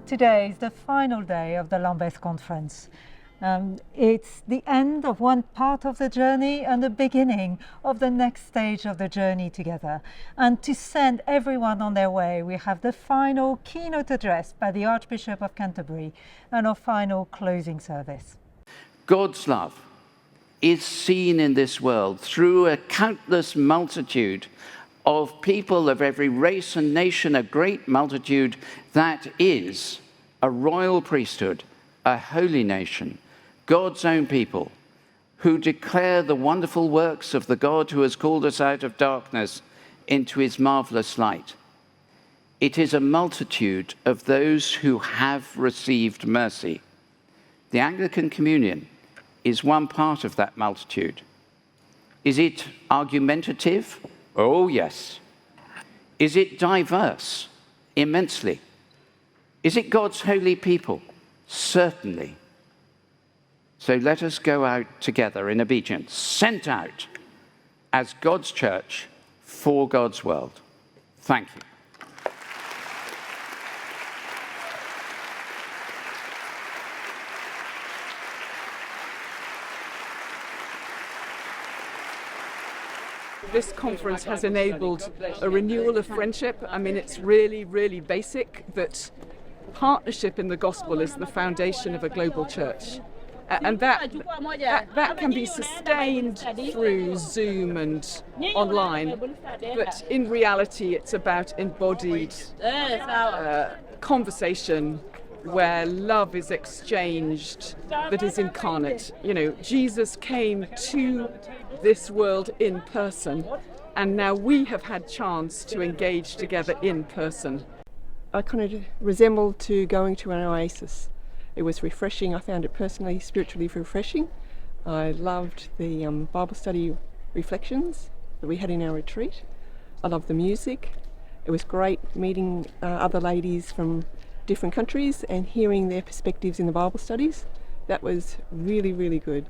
Today is the final day of the Lambeth conference. It's the end of one part of the journey and the beginning of the next stage of the journey together. And to send everyone on their way, we have the final keynote address by the Archbishop of Canterbury and our final closing service. God's love is seen in this world through a countless multitude of people of every race and nation, a great multitude that is a royal priesthood, a holy nation, God's own people, who declare the wonderful works of the God who has called us out of darkness into his marvelous light. It is a multitude of those who have received mercy. The Anglican Communion is one part of that multitude. Is it argumentative? Oh, yes. Is it diverse? Immensely. Is it God's holy people? Certainly. So let us go out together in obedience, sent out as God's church for God's world. Thank you. This conference has enabled a renewal of friendship. I mean, it's really, really basic that partnership in the gospel is the foundation of a global church. And that can be sustained through Zoom and online. But in reality, it's about embodied conversation where love is exchanged, that is incarnate. You know, Jesus came to this world in person, and now we have had chance to engage together in person. I kind of resembled to going to an oasis. It was refreshing. I found it personally, spiritually refreshing. I loved the Bible study reflections that we had in our retreat. I loved the music. It was great meeting other ladies from different countries and hearing their perspectives in the Bible studies. That was really, really good.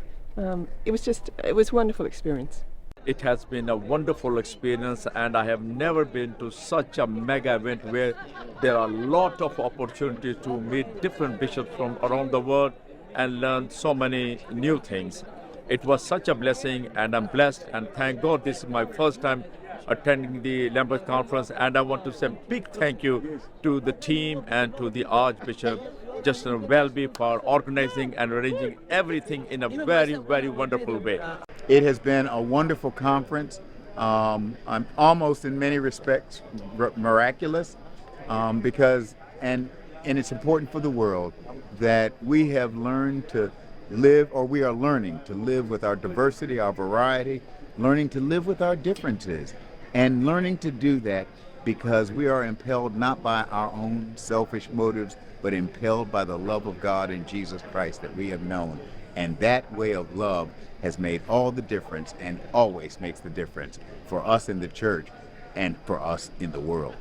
It was a wonderful experience. It has been a wonderful experience, and I have never been to such a mega event where there are a lot of opportunities to meet different bishops from around the world and learn so many new things. It was such a blessing, and I'm blessed, and thank God this is my first time attending the Lambeth conference, and I want to say a big thank you to the team and to the Archbishop Justin Welby for organizing and arranging everything in a very, very wonderful way. It has been a wonderful conference. I'm almost in many respects miraculous because it's important for the world that we have learned to live, or we are learning to live with our diversity, our variety, learning to live with our differences, and learning to do that because we are impelled not by our own selfish motives, but impelled by the love of God in Jesus Christ that we have known. And that way of love has made all the difference and always makes the difference for us in the church and for us in the world.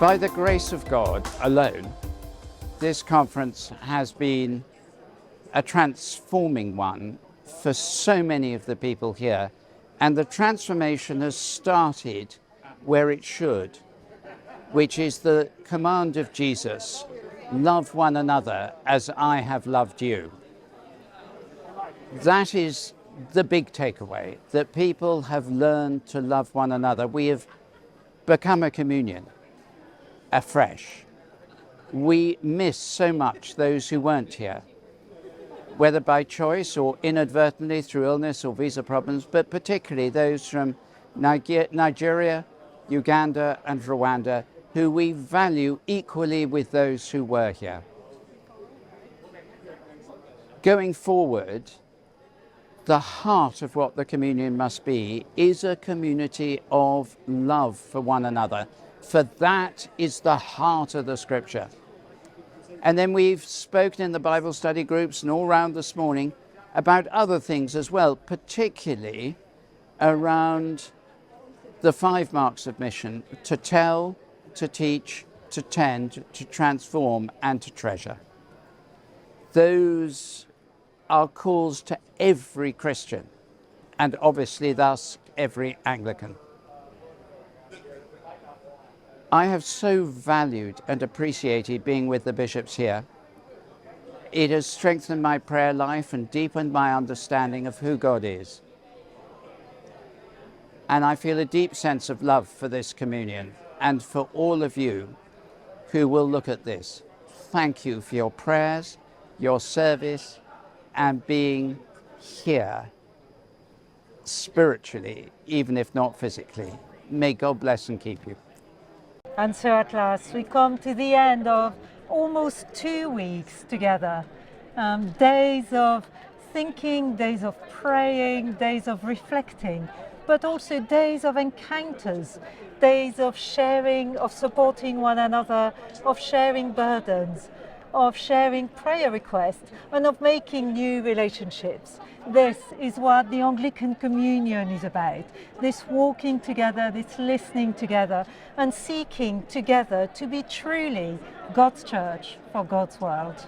By the grace of God alone, this conference has been a transforming one for so many of the people here, and the transformation has started where it should, which is the command of Jesus, love one another as I have loved you. That is the big takeaway, that people have learned to love one another. We have become a communion afresh. We miss so much those who weren't here. whether by choice or inadvertently through illness or visa problems, but particularly those from Nigeria, Uganda and Rwanda, who we value equally with those who were here. Going forward, the heart of what the communion must be is a community of love for one another, for that is the heart of the scripture. And then we've spoken in the Bible study groups and all around this morning about other things as well, particularly around the 5 marks of mission: to tell, to teach, to tend, to transform and to treasure. Those are calls to every Christian, and obviously thus every Anglican. I have so valued and appreciated being with the bishops here. It has strengthened my prayer life and deepened my understanding of who God is. And I feel a deep sense of love for this communion and for all of you who will look at this. Thank you for your prayers, your service, and being here spiritually, even if not physically. May God bless and keep you. And so at last we come to the end of almost 2 weeks together. Days of thinking, days of praying, days of reflecting, but also days of encounters, days of sharing, of supporting one another, of sharing burdens, of sharing prayer requests, and of making new relationships. This is what the Anglican Communion is about. This walking together, this listening together, and seeking together to be truly God's church for God's world.